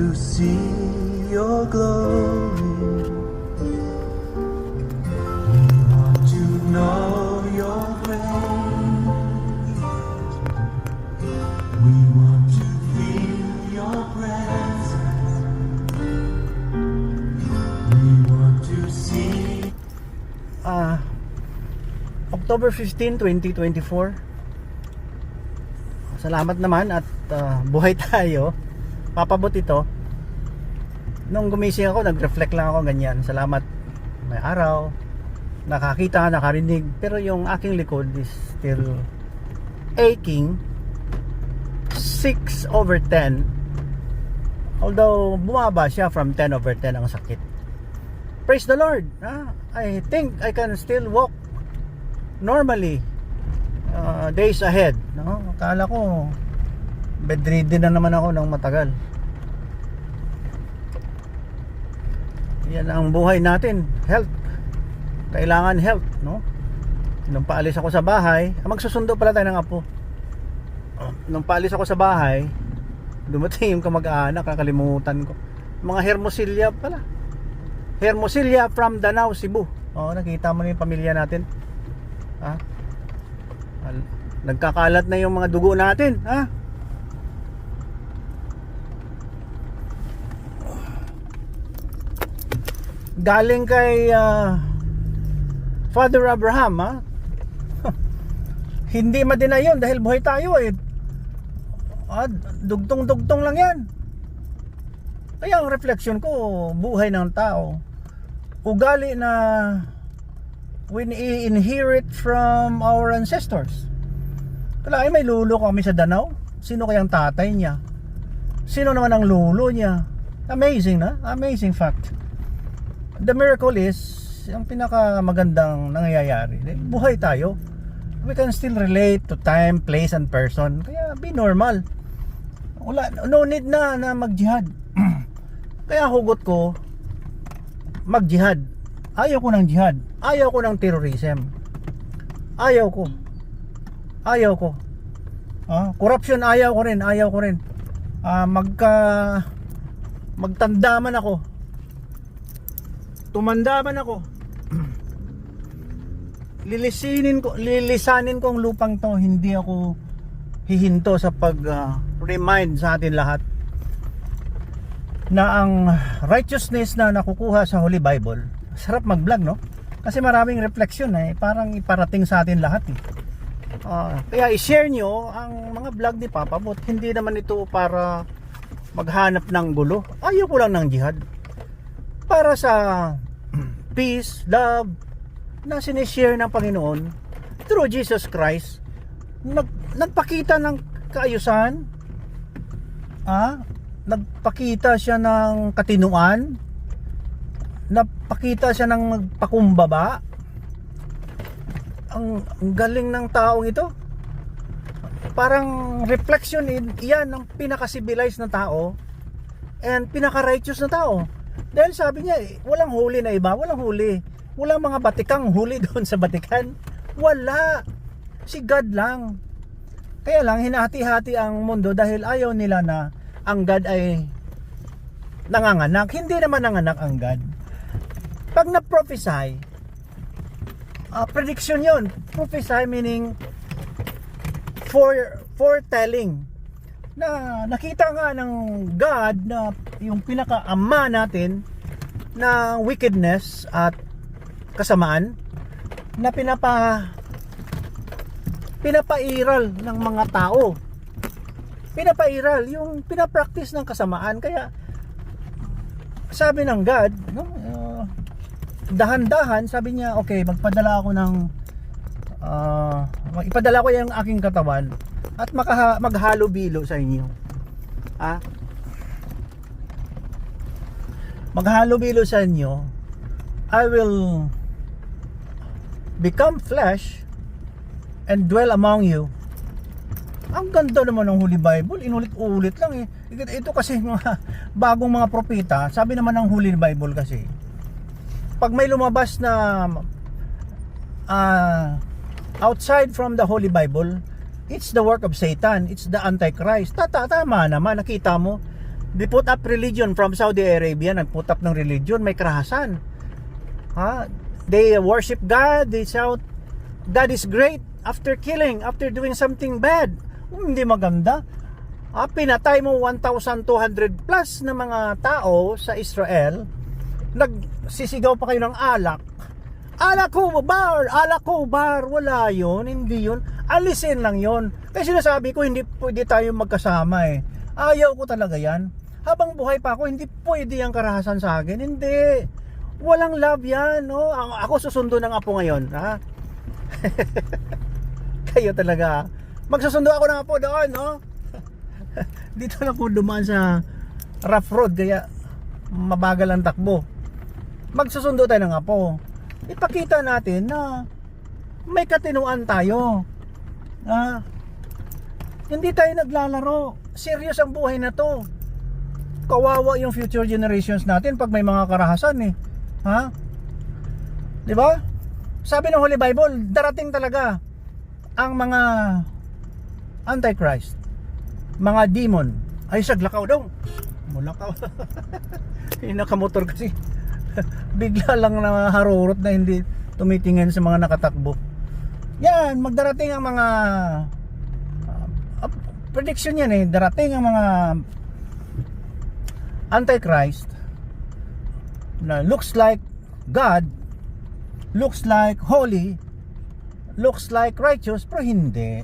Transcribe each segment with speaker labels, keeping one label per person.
Speaker 1: to see your glory. We want to know your grace. We want to feel your presence. We want to see.
Speaker 2: October 15, 2024. Salamat naman at buhay tayo. Papabot ito. Nung gumising ako, nag-reflect lang ako ganyan. Salamat, may araw, nakakita, nakarinig. Pero yung aking likod is still aching. 6/10. Although bumaba siya from 10/10 ang sakit. Praise the Lord. I think I can still walk normally days ahead, no? Akala ko bedridden na naman ako ng matagal. Yan ang buhay natin, health. Kailangan health, no? Nung paalis ako sa bahay, magsusundo pala tayo ng apo. Nung paalis ako sa bahay, dumating yung kamag-anak, nakalimutan ko. Mga Hermosilya pala. Hermosilya from Danau, Cebu. Nakita mo na yung pamilya natin. Nagkakalat na yung mga dugo natin, galing kay Father Abraham, hindi madina yun dahil buhay tayo dugtong-dugtong lang yan. Kaya ang reflection ko, buhay ng tao, ugali na we inherit from our ancestors. Kala may lulo kami sa Danau. Sino kayang tatay niya? Sino naman ang lulo niya? Amazing, na? Amazing fact. The miracle is, ang pinakamagandang nangyayari, buhay tayo. We can still relate to time, place, and person. Kaya be normal. No need na mag-jihad. Kaya hugot ko, mag-jihad. Ayaw ko ng jihad. Ayaw ko ng terrorism. Ayaw ko. Corruption, ayaw ko rin. Magtanda man ako. Tumanda man ako. Lilisanin ko ang lupang to. Hindi ako hihinto sa pag-remind sa atin lahat na ang righteousness na nakukuha sa Holy Bible. Sarap mag-vlog, no? Kasi maraming reflection parang iparating sa atin lahat kaya i-share nyo ang mga vlog ni Papa Bot. Hindi naman ito para maghanap ng gulo. Ayaw ko lang ng jihad. Para sa peace, love na sinishare ng Panginoon through Jesus Christ. Nagpakita ng kaayusan, nagpakita siya ng katinuan, napakita siya ng magpakumbaba. Ang galing ng taong ito. Parang reflection yan ng pinaka-civilized na tao and pinaka-righteous na tao. Dahil sabi niya, walang huli na iba, walang huli. Walang mga batikang huli doon sa Batikan. Wala. Si God lang. Kaya lang hinahati-hati ang mundo dahil ayaw nila na ang God ay nanganganak. Hindi naman nanganak ang God. Pag na-prophesy, prediction yun. Prophesy meaning foretelling. Na nakita nga ng God na yung pinaka-ama natin na wickedness at kasamaan na pinapairal ng mga tao. Pinapairal yung pinapractice ng kasamaan. Kaya sabi ng God, dahan-dahan, sabi niya, okay, magpadala ako ng ipadala ko yung aking katawan at maghalo-bilo sa inyo. Maghalo-bilo sa inyo. I will become flesh and dwell among you. Ang ganda naman ng Holy Bible, inulit-ulit lang Ito kasi mga bagong mga propeta, sabi naman ng Holy Bible kasi, pag may lumabas na outside from the Holy Bible, it's the work of Satan, it's the Antichrist. Tama naman, nakita mo, They put up religion from Saudi Arabia, nag-put up ng religion, may karahasan. They worship God, they shout, God is great after killing, after doing something bad. Hindi maganda. Pinatay mo 1,200 plus na mga tao sa Israel, nagsisigaw pa kayo ng alak. Alak ko bar, wala yun, hindi yun. Alisin lang yun. Kasi sinasabi ko, hindi pwede tayo magkasama eh. Ayaw ko talaga yan. Habang buhay pa ako, hindi pwede yung karahasan sa akin. Hindi. Walang love yan. No? Ako susundo ng apo ngayon. Ha? Kayo talaga. Magsusundo ako ng apo doon. No? Dito na po dumaan sa rough road. Kaya mabagal ang takbo. Magsusundo tayo ng apo. Ipakita natin na may katinuan tayo. Hindi tayo naglalaro. Serious ang buhay na to. Kawawa yung future generations natin pag may mga karahasan eh. Di ba? Sabi ng Holy Bible, darating talaga ang mga Antichrist, mga demon. Ay, saglakaw daw. Mulakaw. Nakamotor kasi. Bigla lang na harurot na hindi tumitingin sa mga nakatakbo. Yan, magdarating ang mga prediction yan eh. Darating ang mga Antichrist na looks like God, looks like holy, looks like righteous, pero hindi.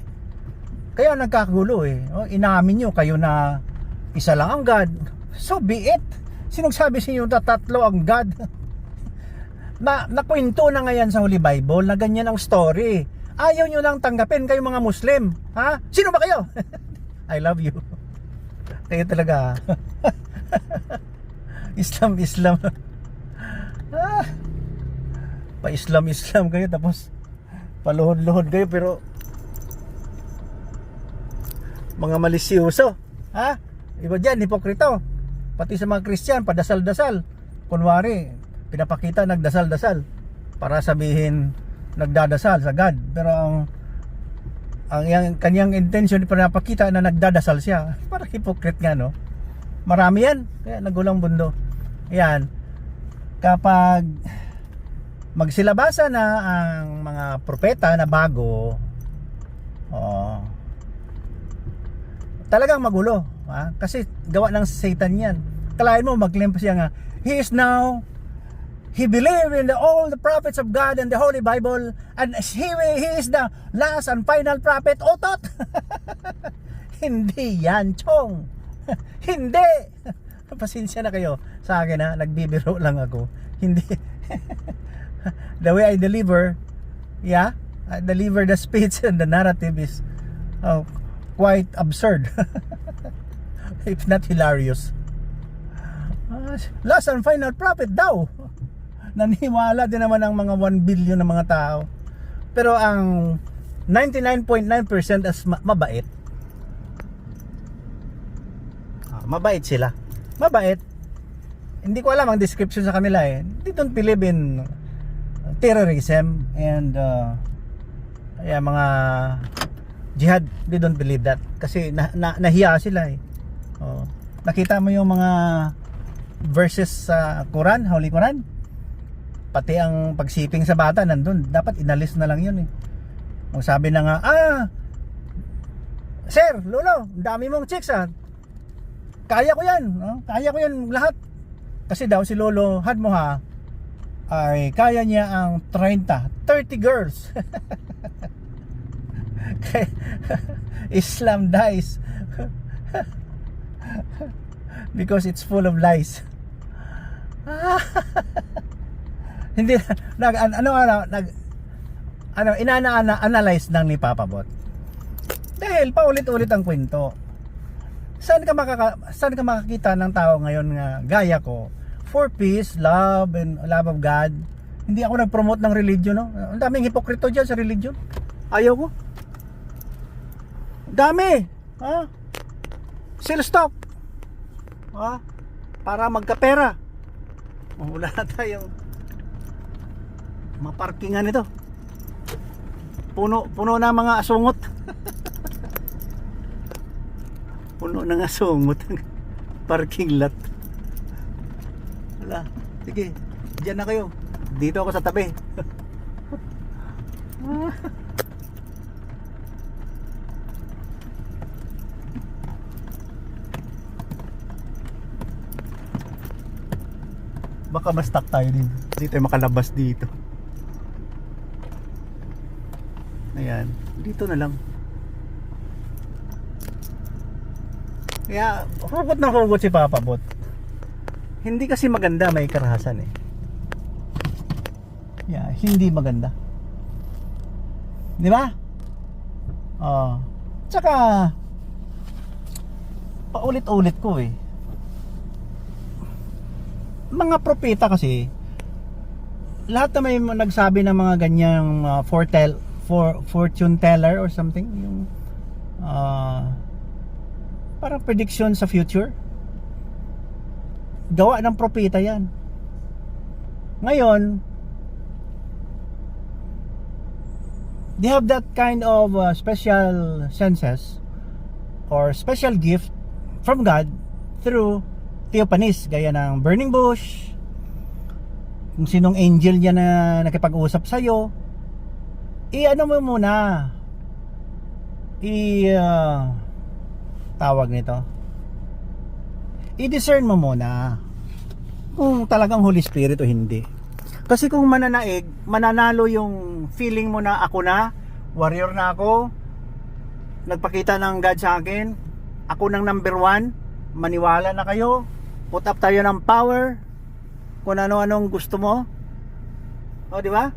Speaker 2: Kaya nagkakagulo eh. Inamin nyo kayo na isa lang ang God. So be it. Sinong sabi sa inyo na tatlo ang God? Nakwento na ngayon sa Holy Bible na ganyan ang story. Ayaw nyo lang tanggapin kayo mga Muslim. Sino ba kayo? I love you. Kayo talaga. Islam. Pa-Islam kayo tapos paluhod-luhod kayo pero mga malisyoso. Iba dyan, hipokrito. Pati sa mga Christian, padasal-dasal. Kunwari, pinapakita nagdasal-dasal para sabihin nagdadasal sa God. Pero ang kanyang intention pinapakita na nagdadasal siya. Parang hypocrite nga, no? Marami yan. Kaya nagulang mundo. Ayan. Kapag magsilabasa na ang mga propeta na bago, talagang magulo. Kasi gawa ng Satan yan. Kalahin mo mag-claim pa siya nga, he believed in all the prophets of God and the Holy Bible, and he is the last and final prophet. Otot. Hindi yan, chong. Hindi. Pasensya na kayo sa akin, nagbibiro lang ako. Hindi. The way I deliver, I deliver the speech and the narrative is quite absurd. If not hilarious. Last and final prophet daw. Naniwala din naman ang mga 1 billion na mga tao. Pero ang 99.9% as mabait. Mabait sila. Mabait. Hindi ko alam ang description sa kanila eh. They don't believe in terrorism and mga jihad. They don't believe that. Kasi nahiya sila eh. Nakita mo yung mga verses sa Quran, Holy Quran. Pati ang pagsiping sa bata nandun. Dapat inalis na lang yun eh. Ang sabi na nga, Sir, Lolo, dami mong chicks kaya ko yan, kaya ko yan lahat. Kasi daw si Lolo Hadmoha ay kaya niya ang 30 girls. Islam dies because it's full of lies. Hindi ina-analyze lang ni Papa Bot. Dahil paulit-ulit ang kwento. Saan ka makakita ng tao ngayon nga gaya ko for peace, love and love of God? Hindi ako nag-promote ng religion, no? Ang daming hipokrito diyan sa religion. Ayaw ko. Dami. Sell stock. Para magkapera. Wala na tayong maparkingan ito. Puno na mga asungot. Puno na nga sungot. Parking lot. Wala. Sige, diyan na kayo. Dito ako sa tabi. Baka ma-stuck tayo din. Hindi tayo makalabas dito. Ayan, dito na lang. Kaya, hugot na hugot si Papa Bot. Hindi kasi maganda, may karahasan eh. Yeah, hindi maganda. Di ba? Tsaka, paulit-ulit ko eh. Mga propeta kasi, lahat na may nagsabi ng mga ganyang fortune teller or something, yung parang prediction sa future, gawa ng propeta yan. Ngayon, they have that kind of special senses or special gift from God through theophanies, gaya ng burning bush, kung sinong angel niya na nakipag-usap sa'yo, ano mo muna, tawag nito, i-discern mo muna kung talagang Holy Spirit o hindi. Kasi kung mananalo yung feeling mo na ako na, warrior na ako, nagpakita ng God sa akin, ako ng number 1, maniwala na kayo, put up tayo ng power, kung ano-anong gusto mo. O, di ba?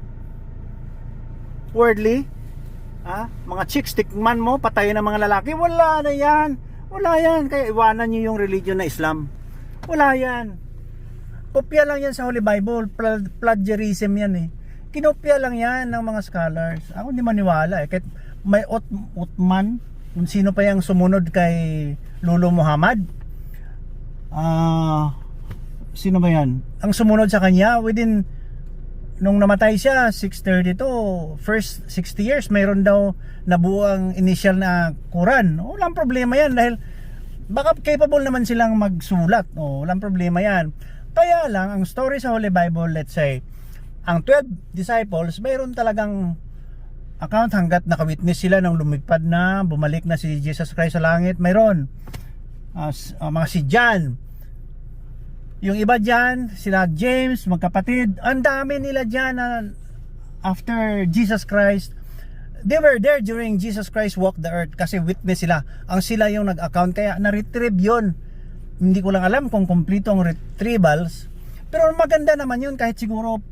Speaker 2: Worldly, mga chicks, tikman mo, patayin ng mga lalaki, wala na yan. Wala yan. Kaya iwanan nyo yung religion na Islam. Wala yan. Kopya lang yan sa Holy Bible. Plagiarism yan eh. Kinopya lang yan ng mga scholars. Ako hindi maniwala eh. Kahit may Uthman, kung sino pa yung sumunod kay Lolo Muhammad, sino ba yan? Ang sumunod sa kanya within, nung namatay siya 632, first 60 years mayroon daw nabuo ang initial na Quran. Walang problema yan dahil baka capable naman silang magsulat. Walang problema yan. Kaya lang ang story sa Holy Bible, let's say ang 12 disciples mayroon talagang account hanggat nakawitness sila nang lumipad na, bumalik na si Jesus Christ sa langit. Mayroon mga si John, yung iba dyan, sila James, magkapatid, ang dami nila dyan na after Jesus Christ, they were there during Jesus Christ walked the earth kasi witness sila. Ang sila yung nag-account, kaya na-retrieve yun. Hindi ko lang alam kung complete ang retrievals, pero maganda naman yun kahit siguro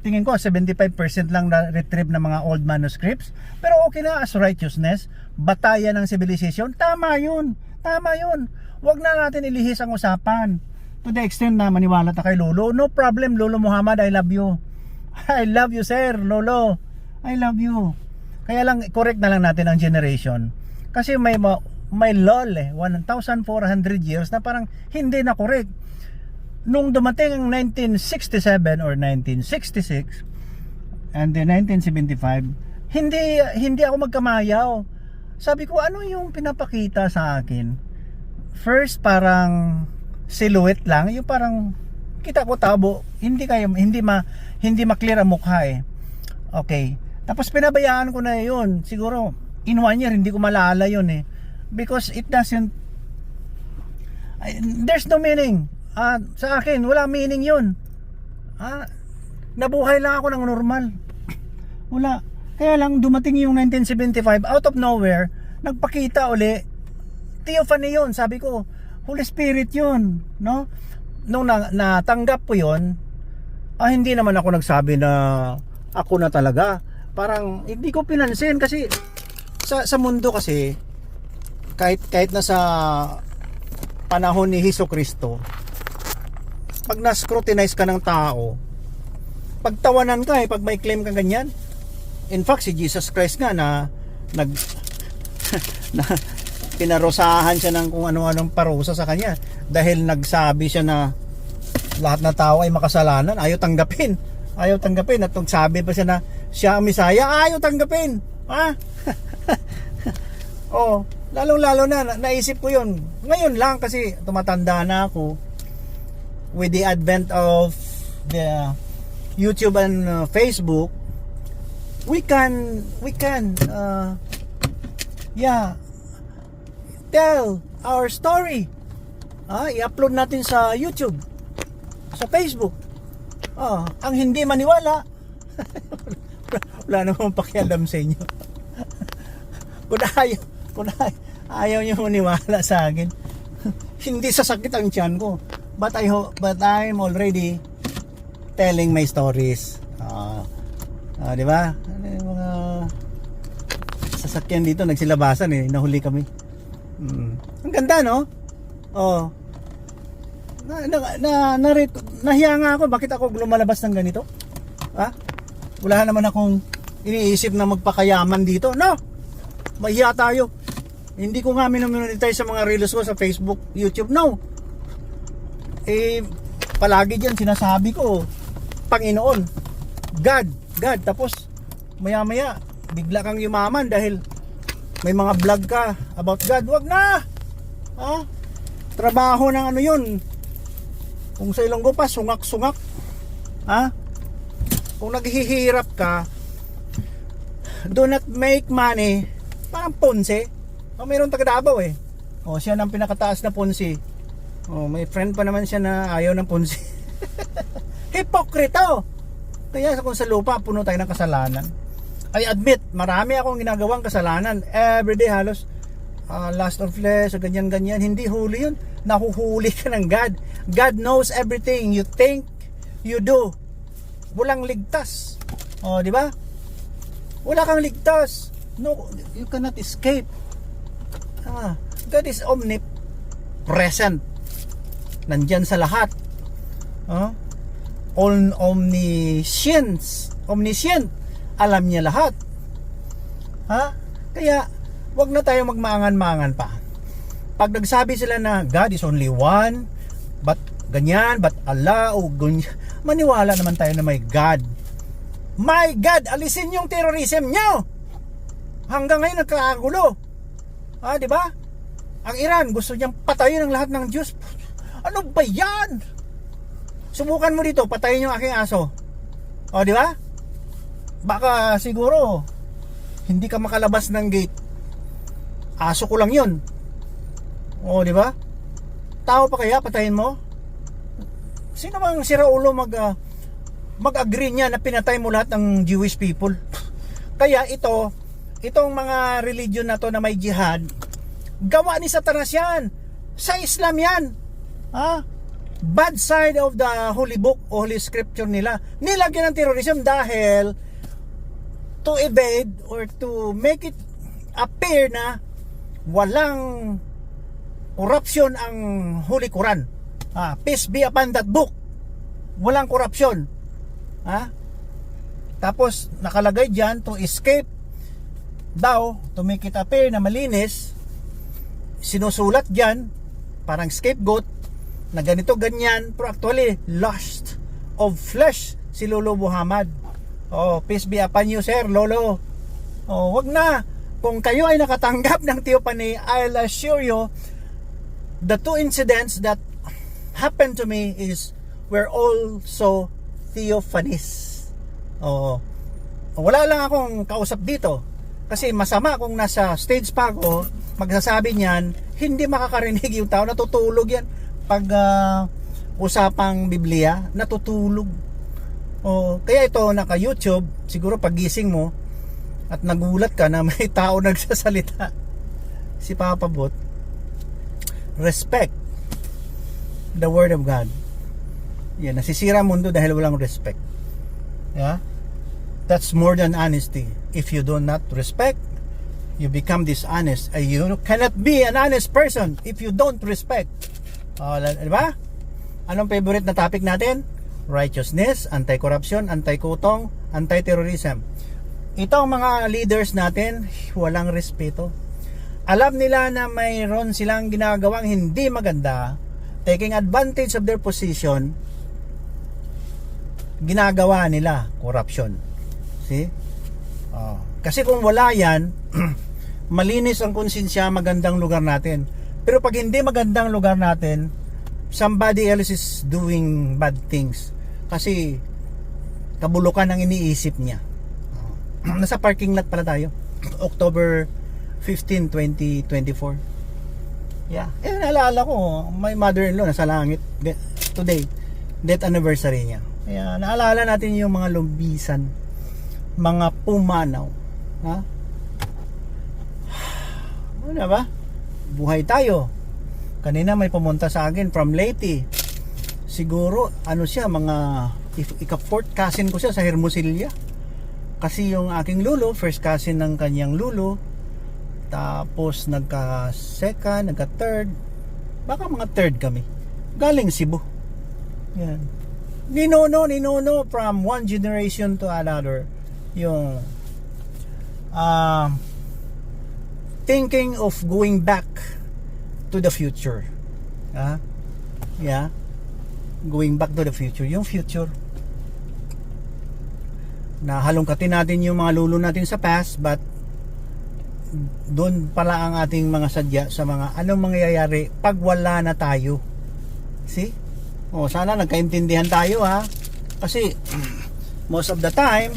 Speaker 2: tingin ko 75% lang na-retrieve ng mga old manuscripts. Pero okay na as righteousness, batayan ng civilization, tama yun. Tama yun. Huwag na natin ilihis ang usapan. To the extent na maniwala ta kay Lolo, no problem Lolo Muhammad, I love you. I love you sir, Lolo. I love you. Kaya lang correct na lang natin ang generation. Kasi may lull 1,400 years na parang hindi na correct. Nung dumating ang 1967 or 1966 and then 1975, hindi ako magkamayaw. Sabi ko, ano yung pinapakita sa akin? First, parang silhouette lang, yung parang kita ko tabo, hindi ma-clear ang mukha eh. Okay. Tapos pinabayaan ko na yun. Siguro in 1 year hindi ko malala yun eh. Because it doesn't, there's no meaning. Sa akin wala meaning yun. Nabuhay lang ako ng normal. Wala. Kaya lang dumating yung 1975 out of nowhere, nagpakita uli. Theophany yun, sabi ko. Holy Spirit yun, no? Nung natanggap ko yun, hindi naman ako nagsabi na ako na talaga. Parang hindi ko pinansin kasi sa mundo kasi kahit na sa panahon ni Jesucristo, pag na-scrutinize ka ng tao, pagtawanan ka pag may claim ka ganyan. In fact, si Jesus Christ nga na pinarosahan siya ng kung ano-anong parusa sa kanya dahil nagsabi siya na lahat na tao ay makasalanan, ayaw tanggapin at nagsabi pa siya na siya ang Misaya, ayaw tanggapin. Lalong-lalo na naisip ko yun. Ngayon lang kasi tumatanda na ako with the advent of the YouTube and Facebook. We can tell our story. I-upload natin sa YouTube, sa Facebook. Ang hindi maniwala, wala namang pakialam sa inyo. kung ayaw nyo maniwala sa akin, hindi sasakit ang tiyan ko. But I'm already telling my stories. Di ba? Yung mga sasakyan dito nagsilabasan nahuli kami. Ang ganda, no? Nahiya nga ako, bakit ako lumalabas ng ganito? Wala naman akong iniisip na magpakayaman dito. No! Mahiya tayo. Hindi ko nga minumonetize sa mga reels ko sa Facebook, YouTube. No! Palagi dyan sinasabi ko, Panginoon, God. Tapos maya bigla kang yumaman dahil may mga vlog ka about God. Wag na! Trabaho ng ano yun. Kung sa Ilonggo pa, sungak-sungak. Kung naghihirap ka, do not make money. Parang Ponce. Mayroon taga Davao siya ng pinakataas na Ponce. May friend pa naman siya na ayaw ng Ponce. Hipokrito. Kaya kung sa lupa puno tayo ng kasalanan. I admit, marami akong ginagawang kasalanan. Everyday halos lust of flesh, ganyan. Hindi huli yun. Nahuhuli ka ng God. God knows everything you think, you do. Walang ligtas. Di ba? Wala kang ligtas. No, you cannot escape. God is omnipresent. Nandyan sa lahat. Omniscient. Alam niya lahat. Kaya wag na tayo magmaangan-mangan pa. Pag nagsabi sila na God is only one, but ganyan, but Allah, maniwala naman tayo na may God. My God, alisin yung terrorism nyo. Hanggang ngayon nagkakagulo. Di ba? Ang Iran gusto niyang patayin ang lahat ng Diyos. Ano ba yan? Subukan mo dito, patayin yung aking aso. Di ba? Baka siguro hindi ka makalabas ng gate. Aso ko lang yun. Di ba? Tao pa kaya patayin mo? Sino bang siraulo mag-agree niya na pinatay mo lahat ng Jewish people? Kaya itong mga religion na to na may jihad, gawa ni Satanas yan. Sa Islam yan. Bad side of the Holy Book o Holy Scripture nila. Nilagyan ng terrorism dahil to evade or to make it appear na walang corruption ang Holy Quran. Peace be upon that book. Walang corruption. Tapos nakalagay dyan to escape daw, to make it appear na malinis. Sinusulat dyan parang scapegoat na ganito ganyan, pero actually lust of flesh si Lolo Muhammad. Peace be upon you, sir, Lolo. Wag na. Kung kayo ay nakatanggap ng theophany, I'll assure you the two incidents that happened to me were also theophanies. Wala lang akong kausap dito kasi masama kung nasa stage pa ako magsasabi niyan, hindi makakarinig yung tao, natutulog yan pag usapang Biblia, natutulog. Kaya ito naka YouTube, siguro pagising mo at nagulat ka na may tao nagsasalita, si Papa Bot, respect the word of God. Yan, nasisira mundo dahil walang respect. That's more than honesty. If you do not respect, you become dishonest. You cannot be an honest person if you don't respect. Diba? Anong favorite na topic natin? Righteousness, anti-corruption, anti-kutong, anti-terrorism. Itong mga leaders natin, walang respeto. Alam nila na mayroon silang ginagawang hindi maganda, taking advantage of their position, ginagawa nila corruption. See? Kasi kung wala yan, malinis ang konsensya, magandang lugar natin. Pero pag hindi magandang lugar natin, somebody else is doing bad things. Kasi kabulukan ang iniisip niya. Nasa parking lot pala tayo. October 15, 2024. Yeah. Naalala ko, my mother-in-law nasa langit today. Death anniversary niya. Kaya naalala natin yung mga lumbisan, mga pumanaw. Ha? Ano ba? Buhay tayo. Kanina may pumunta sa akin from Leyte. Siguro, ano siya, mga ika-fourth cousin ko siya sa Hermosillo. Kasi yung aking lulo, first cousin ng kanyang lulo. Tapos nagka-second, nagka-third. Baka mga third kami. Galing Cebu. Yan. Ninono from one generation to another. Yung thinking of going back to the future. Yeah. Going back to the future. Yung future. Nahalongkatin natin yung mga lulo natin sa past, but doon pala ang ating mga sadya sa mga anong mangyayari pag wala na tayo. See? Sana nagkaintindihan tayo, ha. Kasi most of the time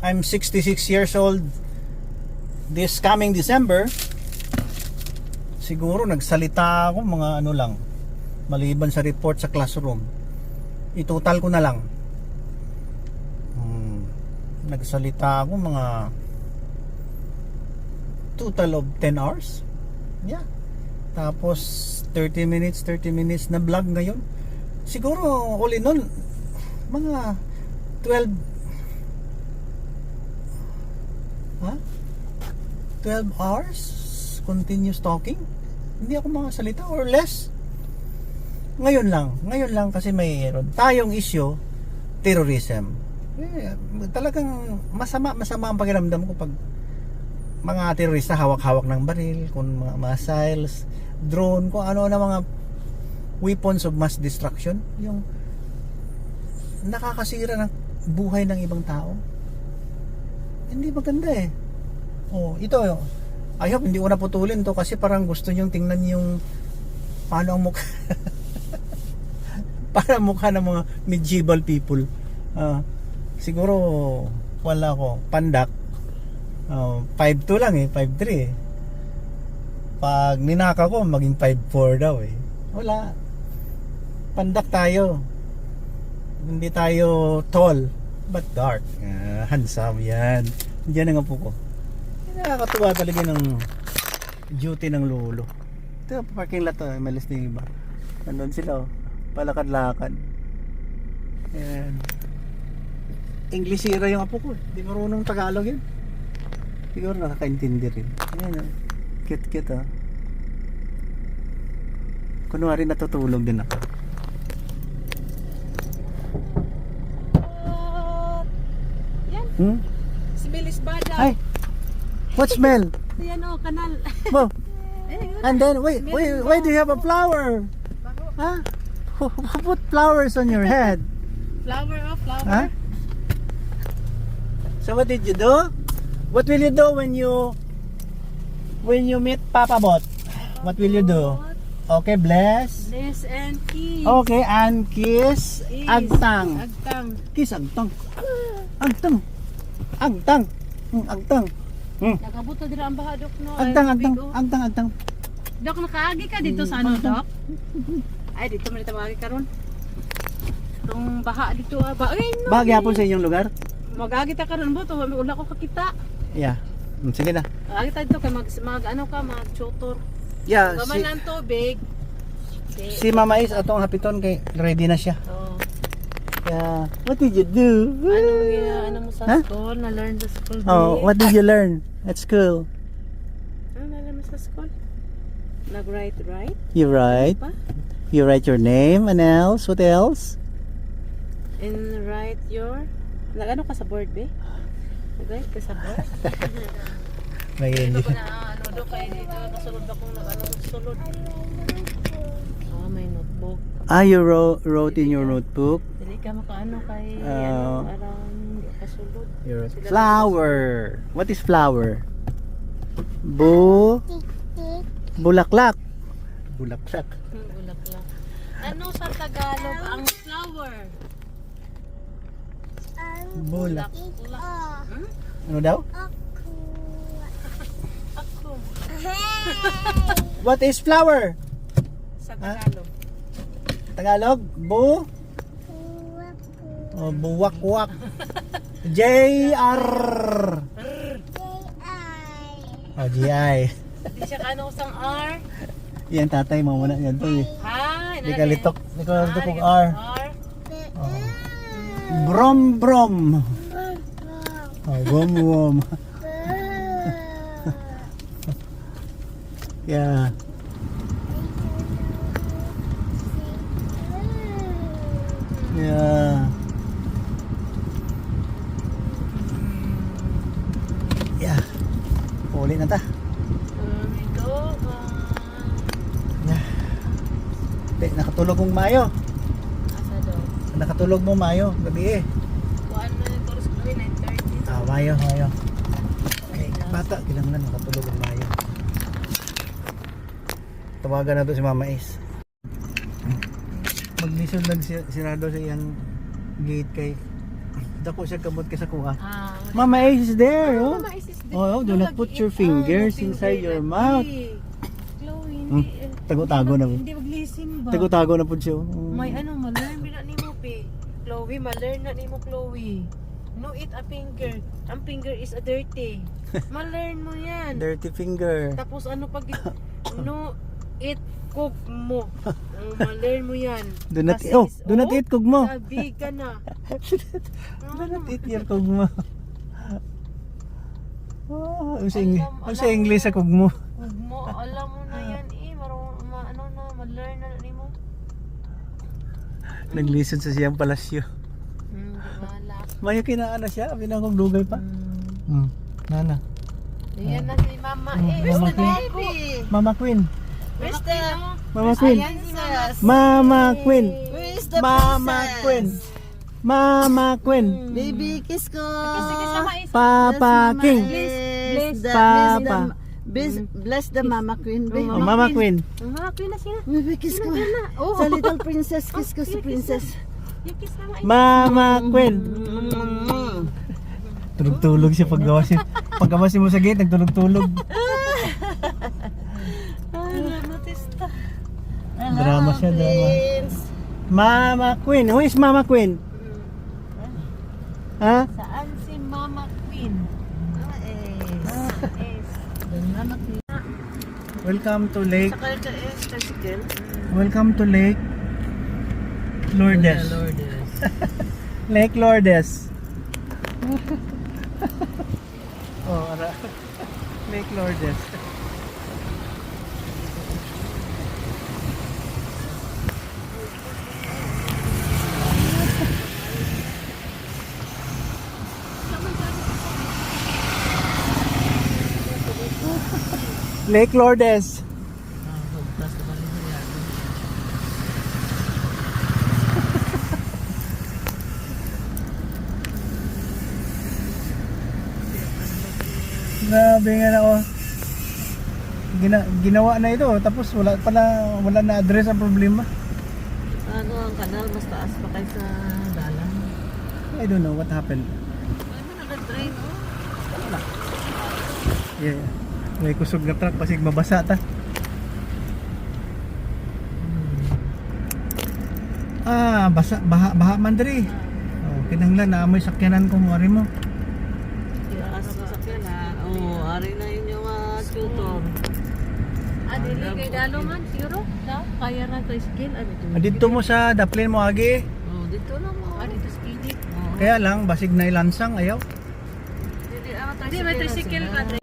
Speaker 2: I'm 66 years old this coming December. Siguro nagsalita ako mga ano lang, maliban sa report sa classroom. Itotal ko na lang. Nagsalita ako mga total of 10 hours. Yeah. Tapos 30 minutes na vlog ngayon. Siguro all in all mga 12 hours continuous talking. Hindi ako makasalita or less. Ngayon lang kasi mayroon tayong issue, terrorism. Talagang masama ang pakiramdam ko pag mga terorista hawak-hawak ng baril, kung mga missiles, drone, kung ano na mga weapons of mass destruction, yung nakakasira ng buhay ng ibang tao. Hindi maganda eh. Ito, I hope hindi ko na putulin to kasi parang gusto nyong tingnan yung paano ang mukha para mukha ng mga medieval people. Siguro wala ko pandak. 5'2 lang 5'3 Pag ninaka ko maging 5'4 daw Wala. Pandak tayo. Hindi tayo tall but dark. Handsome yan. Diyan ang apo ko. Nakakatuwa talaga ng duty ng lolo. Ito parking lot malis na yung iba. Nandun sila palakad-lakad. Ayan. Englishira yung apo ko. Hindi marunong Tagalog yun. Siguro nakakaintindi rin. Ayan cute kunwari natutulog din ako.
Speaker 3: Yan. Smell is bad.
Speaker 2: Ay! What smell?
Speaker 3: Yan kanal.
Speaker 2: Wow. And then why do you have a flower? Huh? Who put flowers on your head?
Speaker 3: Flower.
Speaker 2: Huh? So what did you do? What will you do when you meet Papa Bot? What will you do? Okay, bless.
Speaker 3: Bless and kiss.
Speaker 2: Okay, and kiss. Agtang. Kiss agtang. Agtang. Agtang.
Speaker 3: Nakabuto dira ang baha dok no.
Speaker 2: Agtang.
Speaker 3: Dok nakaagi ka dito sa ano dok? Ay dito man tawagi karon. Tong baha dito ba. Ay no.
Speaker 2: Bahagi po sa inyong lugar?
Speaker 3: Magagi ta karon bo to wala ko kakita.
Speaker 2: Yeah. Sige na.
Speaker 3: Agi ta dito kay mag ano ka mag-tutor.
Speaker 2: Yeah,
Speaker 3: Gaman ang tubig.
Speaker 2: si Mama Is atong hapiton kay ready na siya.
Speaker 3: Oh.
Speaker 2: Yeah. What did you do?
Speaker 3: Ano mo sa
Speaker 2: Huh?
Speaker 3: school? Na-learn sa school.
Speaker 2: Oh, what did you learn at school?
Speaker 3: Ano na sa school? Nag-write, right?
Speaker 2: You write.
Speaker 3: Pa?
Speaker 2: You write your name and else. What else?
Speaker 3: And write your... Nag-ano ka sa board, be? Nag-write ka sa board?
Speaker 2: May
Speaker 3: Dito ko na ano do kay dito kasulod akong nag-ano sulod. May notebook.
Speaker 2: You wrote in your notebook.
Speaker 3: Dili ka makaano kay
Speaker 2: Oh.
Speaker 3: around kasulod.
Speaker 2: Your flower. What is flower? Bulaklak. Bulaklak.
Speaker 3: Bulaklak. Ano sa Tagalog ang flower?
Speaker 2: Bulak.
Speaker 3: Bulaklak.
Speaker 2: Ano daw?
Speaker 3: Ako.
Speaker 2: What is flower?
Speaker 3: Sa Tagalog.
Speaker 2: Tagalog? Buwak-wak. J-R. GI.
Speaker 3: Hindi siya kanong sang R.
Speaker 2: Yan tatay, mamuna yan to eh.
Speaker 3: Hi.
Speaker 2: Di ka litok kung R.
Speaker 3: R.
Speaker 2: Brom brom. Wom wom. Yeah. Yeah. Yeah. Uli na ta. Yeah. Nakatulog mong mayo.
Speaker 3: Asa daw?
Speaker 2: Nakatulog mo mayo. Gabi eh.
Speaker 3: Kuan na ni Toros Chloe 9:30.
Speaker 2: Mayo. Okay, bata. Kailangan nakatulog ang mayo. Tawagan na to si Mama Ace. Maglisod lang sirado sa iyang gate kay dako siya kamot ka sa kuha. Mama Ace is there. Oh.
Speaker 3: Mama Ace is there.
Speaker 2: Oh, do not put your fingers inside your mouth.
Speaker 3: Chloe, hindi.
Speaker 2: Tago-tago na po.
Speaker 3: Hindi maglisim ba?
Speaker 2: Tago-tago na po siya.
Speaker 3: May ano, ma-learn na ni mo, pe. Chloe, ma-learn na ni mo, Chloe. No eat a finger. Ang finger is a dirty. Ma-learn mo yan.
Speaker 2: Dirty finger.
Speaker 3: Tapos ano pag no eat cook mo. Ma-learn mo yan.
Speaker 2: Do not,
Speaker 3: Kasi
Speaker 2: do not eat kugmo.
Speaker 3: Sabi ka na.
Speaker 2: Do not eat your kugmo. Oh, ang sa English sa kugmo.
Speaker 3: Cook mo, alam mo na yan eh. Ano na, ma-learn na ni mo.
Speaker 2: Naglisod sa siyang palasyo.
Speaker 3: Wala.
Speaker 2: Mayo kinaan na siya, pinakong dugay pa. Nana.
Speaker 3: Yan na si Mama eh.
Speaker 2: Mama
Speaker 3: Mama
Speaker 2: Queen. Mama Queen.
Speaker 3: Where's the...
Speaker 2: Mama Queen.
Speaker 3: Ayan si Mama.
Speaker 2: Mama Queen.
Speaker 4: Where's the
Speaker 2: Mama
Speaker 4: princess?
Speaker 2: Queen. Mama Queen.
Speaker 4: Baby, kiss ko.
Speaker 3: Sige, Mama Ace.
Speaker 2: Papa King.
Speaker 4: Bless the,
Speaker 2: Papa.
Speaker 4: bless the Mama Queen. Baby,
Speaker 2: Oh, Mama Queen.
Speaker 3: Mama Queen na sila.
Speaker 4: baby, kiss ko.
Speaker 3: Oh.
Speaker 4: Sa little princess, kiss ko si princess.
Speaker 3: Yung kiss Mama Ace.
Speaker 2: Mama Queen. Tulog-tulog siya paggawasin mo sa gate, nagtulog-tulog.
Speaker 3: Matista.
Speaker 2: Drama siya, drama.
Speaker 4: Prince.
Speaker 2: Mama Queen. Who is Mama Queen? Ha?
Speaker 3: Saan si Mama Queen? Ace.
Speaker 4: Mama Queen.
Speaker 2: Welcome to Lake.
Speaker 4: Saka ito is tricycle.
Speaker 2: Welcome to Lake Lourdes. Lake Lourdes. Oh, ara. Lake Lourdes. Lake Lourdes. Grabe nga na oh. Ginawa na ito tapos wala na address ang problema.
Speaker 4: Ano ang kanal, mas taas pa kayo sa dalan.
Speaker 2: I don't know what happened.
Speaker 4: Ano nag-drain, oh?
Speaker 2: Yeah. May kusog na truck pasig mabasa ta. Baha man diri. Oh, kinahanglan na amoy sakyanan ko mo ari mo.
Speaker 4: Ano sa sakyan, ha? Oo, ari na yun yung tutor.
Speaker 3: Dili kay Dalo man, siguro? Kaya na to skill.
Speaker 2: Dito mo sa daplin mo agi.
Speaker 4: Oh, dito lang mo.
Speaker 3: Dito skill.
Speaker 2: Kaya lang basig na ilansang ayaw.
Speaker 3: Hindi, may tricycle ka.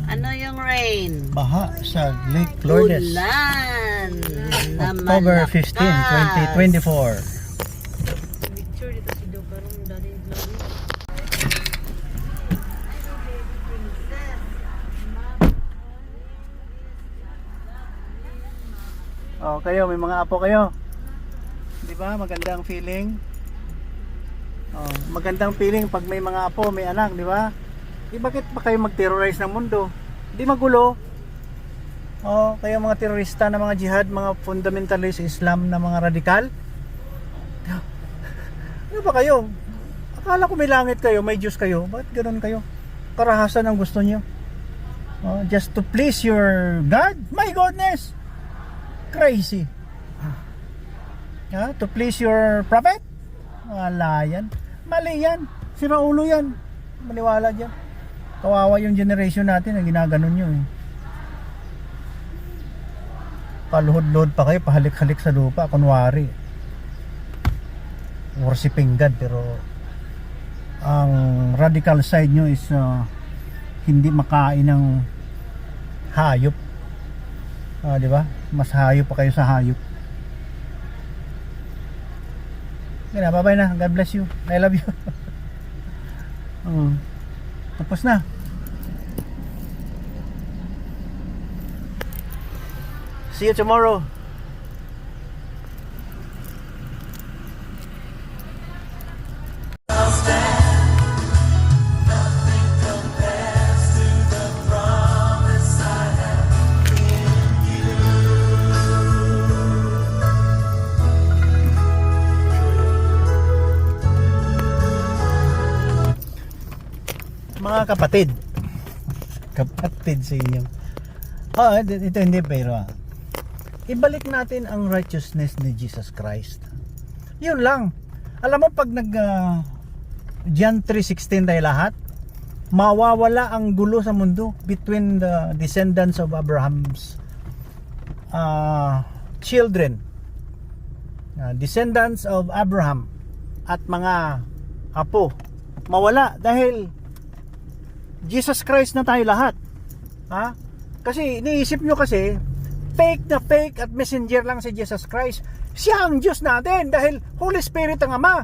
Speaker 4: Ano yung rain?
Speaker 2: Baha sa Lake Lourdes.
Speaker 4: Ulan! na
Speaker 2: October 15,
Speaker 4: malakas.
Speaker 2: 2024.
Speaker 3: Picture dito si Do karong dali vlog.
Speaker 2: Oh, kayo, may mga apo kayo. 'Di ba? Magandang feeling. Oh, magandang feeling pag may mga apo, may anak, 'di ba? Bakit pa kayo mag-terrorize ng mundo? Di magulo. Oh, kaya mga terorista na mga jihad, mga fundamentalist Islam na mga radikal. Ano ba kayo? Akala ko may langit kayo, may Diyos kayo. Bakit ganoon kayo? Karahasan ang gusto niyo. Oh, just to please your God? My goodness! Crazy. To please your prophet? Wala yan. Mali yan. Sira ulo yan. Maniwala dyan. Kawawa yung generation natin na ginaganon nyo eh. Paluhod-luhod pa kayo, pahalik-halik sa lupa, kunwari worshiping God, pero ang radical side nyo is hindi makain ng hayop. Di ba? Mas hayop pa kayo sa hayop. Kaya bye-bye na. God bless you. I love you. Tapos na. See you tomorrow. Mga kapatid sa inyo. Ito hindi, pero ibalik natin ang righteousness ni Jesus Christ. Yun lang. Alam mo, pag John 3:16 tayo lahat, mawawala ang gulo sa mundo between the descendants of Abraham's children, descendants of Abraham at mga apo. Mawala dahil Jesus Christ na tayo lahat. Kasi iniisip nyo kasi fake na fake at messenger lang si Jesus Christ. Siya ang Diyos natin dahil Holy Spirit ang Ama.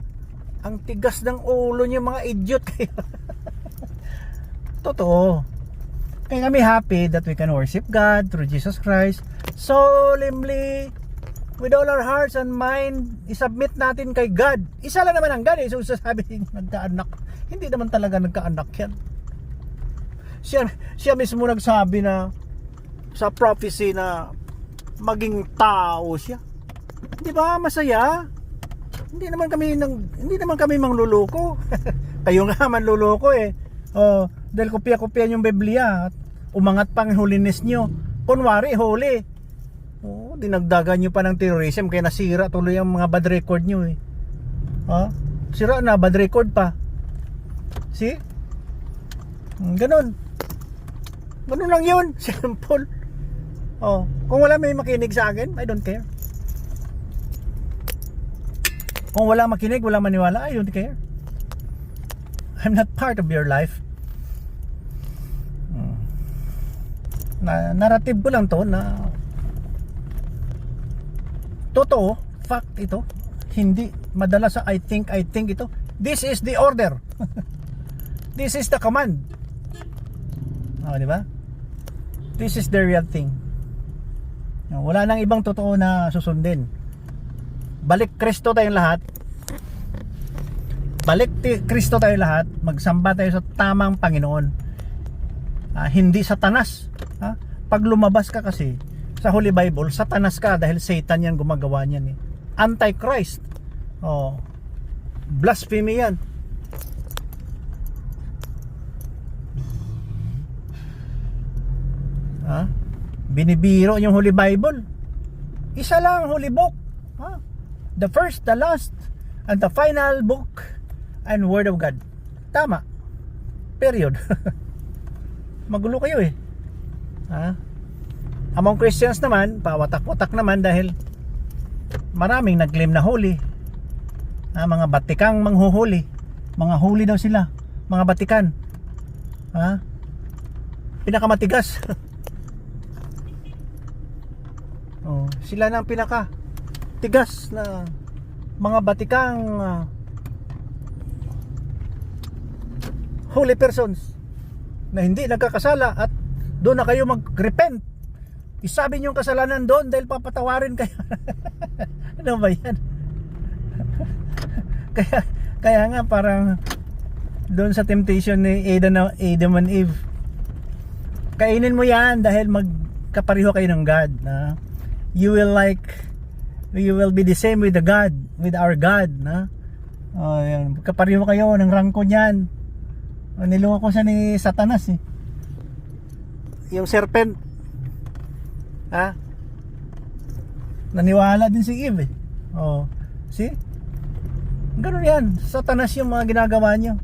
Speaker 2: Ang tigas ng ulo niyo, mga idiot kayo. Totoo. Kaya kami happy that we can worship God through Jesus Christ solemnly with all our hearts and mind. I-submit natin kay God. Isa lang naman ang God eh. So sasabi nagkaanak. Hindi naman talaga nagkaanak yan. Siya mismo nagsabi na sa prophecy na maging tao siya. Di ba masaya? Hindi naman kami mangluloko. Kayo nga manluloko eh. Dahil kopya-kopya yung Biblia at umangat pang holiness nyo. Kunwari holy. Dinagdagan nyo pa ng terrorism kaya nasira tuloy ang mga bad record nyo eh. Sira na, bad record pa. See? Ganun lang yun. Simple. Kung wala may makinig sa akin, I don't care. Kung wala makinig, wala maniwala, I don't care. I'm not part of your life. Narrative ko lang to na totoo, fact ito. Hindi madala sa I think ito. This is the order. This is the command. Di ba? This is the real thing. Wala nang ibang totoo na susundin. Balik Kristo tayong lahat. Kristo tayong lahat. Magsamba tayo sa tamang Panginoon. Hindi Satanas. Pag lumabas ka kasi sa Holy Bible, Satanas ka dahil Satan yan gumagawa niyan eh. Antichrist. Blasphemy yan. Binibiro yung Holy Bible. Isa lang ang Holy Book. The first, the last, and the final book and Word of God. Tama. Period. Magulo kayo eh. Among Christians naman, pawatak-watak naman dahil maraming nag-claim na holy. Mga batikang manghuhuli. Mga holy daw sila. Mga batikan. Pinakamatigas. Sila na ang pinaka tigas na mga batikang holy persons na hindi nagkakasala at doon na kayo mag-repent. Isabi niyo yung kasalanan doon dahil papatawarin kayo. Ano ba yan? kaya nga parang doon sa temptation ni Adam and Eve, kainin mo yan dahil magkapareho kayo ng God na you will be the same with the God, with our God na yan, kapareho kayo ng rangko niyan. Niloko siya ni Satanas eh. Yung serpent naniwala din si Eve eh. See? Ganun yan. Satanas yung mga ginagawa niyo.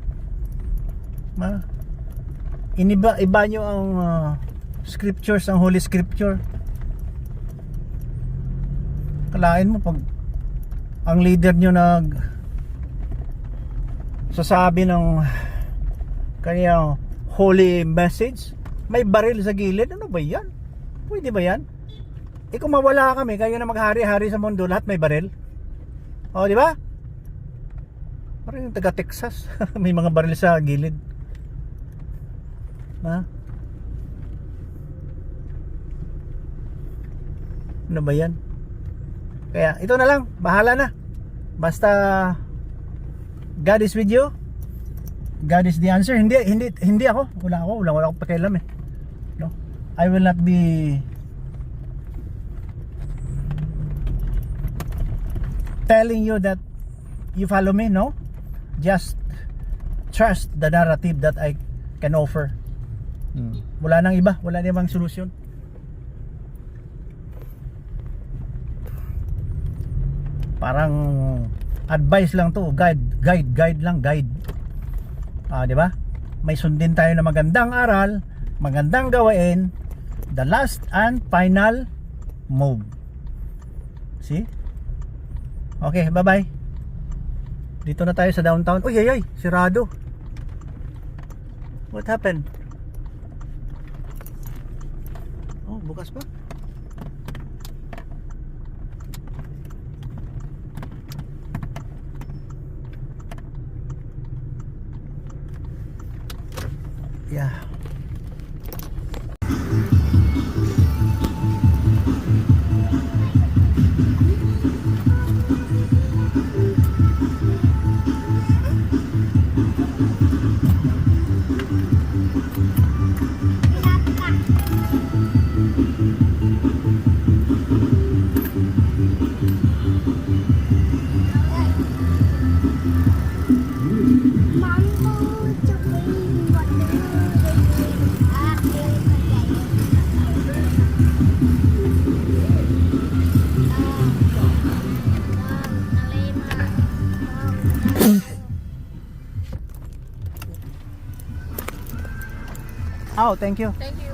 Speaker 2: Iba nyo ang scriptures, ang Holy Scripture. Kalain mo pag ang leader nyo sasabi ng kanyang holy message, may baril sa gilid. Ano ba yan? Pwede ba yan? Kung mawala kami, kayo na maghari-hari sa mundo, lahat may baril. Di ba? Parang yung taga Texas may mga baril sa gilid. Ano ba yan? Kaya ito na lang, bahala na. Basta God is with you. God is the answer. Hindi ako. Wala akong pakialam eh. No? I will not be telling you that you follow me, no? Just trust the narrative that I can offer. Wala nang iba, wala nang ibang solusyon. Parang advice lang to, guide lang. Di ba? May sundin tayo na magandang aral, magandang gawain, the last and final move. See? Okay, bye-bye. Dito na tayo sa downtown. Uy, sirado. What happened? Bukas pa? Yeah. Oh, thank you.
Speaker 3: Thank you.